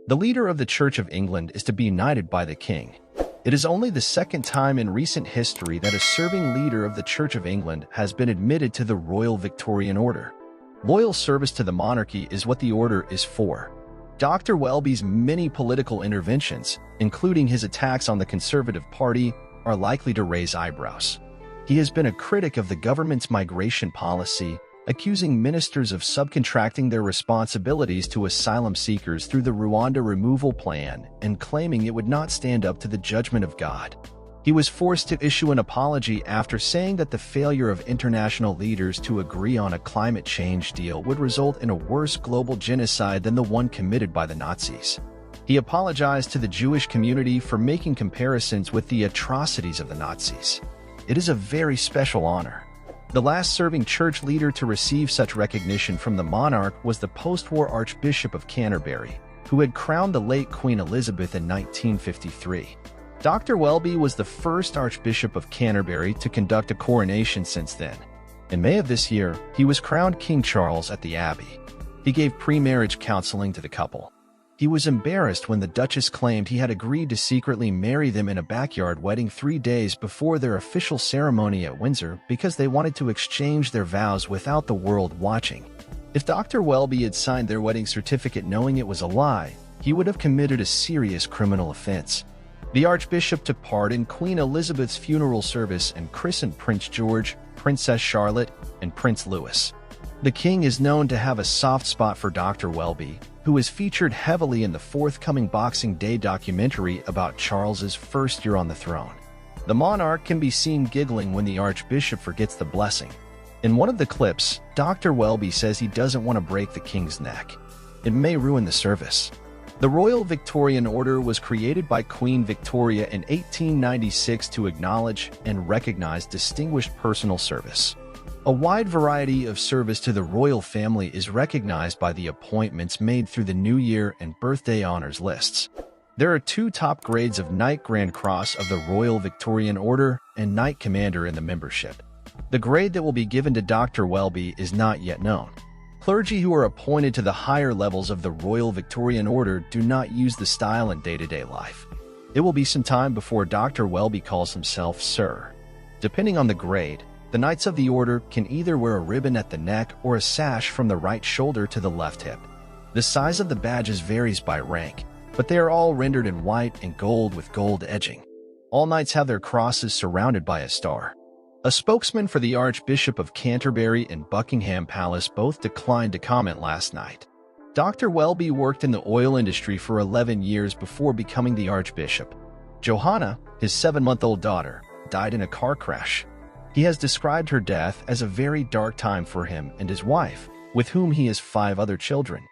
The leader of the Church of England is to be knighted by the king. It is only the second time in recent history that a serving leader of the Church of England has been admitted to the Royal Victorian Order. Loyal service to the monarchy is what the order is for. Dr. Welby's many political interventions, including his attacks on the Conservative Party, are likely to raise eyebrows. He has been a critic of the government's migration policy, accusing ministers of subcontracting their responsibilities to asylum seekers through the Rwanda removal plan and claiming it would not stand up to the judgment of God. He was forced to issue an apology after saying that the failure of international leaders to agree on a climate change deal would result in a worse global genocide than the one committed by the Nazis. He apologized to the Jewish community for making comparisons with the atrocities of the Nazis. It is a very special honor. The last serving church leader to receive such recognition from the monarch was the post-war Archbishop of Canterbury, who had crowned the late Queen Elizabeth in 1953. Dr. Welby was the first Archbishop of Canterbury to conduct a coronation since then. In May of this year, he was crowned King Charles at the Abbey. He gave pre-marriage counseling to the couple. He was embarrassed when the Duchess claimed he had agreed to secretly marry them in a backyard wedding 3 days before their official ceremony at Windsor because they wanted to exchange their vows without the world watching. If Dr. Welby had signed their wedding certificate knowing it was a lie, he would have committed a serious criminal offense. The Archbishop took part in Queen Elizabeth's funeral service and christened Prince George, Princess Charlotte, and Prince Louis. The king is known to have a soft spot for Dr. Welby, who is featured heavily in the forthcoming Boxing Day documentary about Charles's first year on the throne. The monarch can be seen giggling when the Archbishop forgets the blessing. In one of the clips, Dr. Welby says he doesn't want to break the king's neck. It may ruin the service. The Royal Victorian Order was created by Queen Victoria in 1896 to acknowledge and recognize distinguished personal service. A wide variety of service to the royal family is recognized by the appointments made through the New Year and Birthday Honors lists. There are 2 top grades of Knight Grand Cross of the Royal Victorian Order and Knight Commander in the membership. The grade that will be given to Dr. Welby is not yet known. Clergy who are appointed to the higher levels of the Royal Victorian Order do not use the style in day-to-day life. It will be some time before Dr. Welby calls himself Sir. Depending on the grade, the Knights of the Order can either wear a ribbon at the neck or a sash from the right shoulder to the left hip. The size of the badges varies by rank, but they are all rendered in white and gold with gold edging. All knights have their crosses surrounded by a star. A spokesman for the Archbishop of Canterbury and Buckingham Palace both declined to comment last night. Dr. Welby worked in the oil industry for 11 years before becoming the Archbishop. Johanna, his 7-month-old daughter, died in a car crash. He has described her death as a very dark time for him and his wife, with whom he has 5 other children.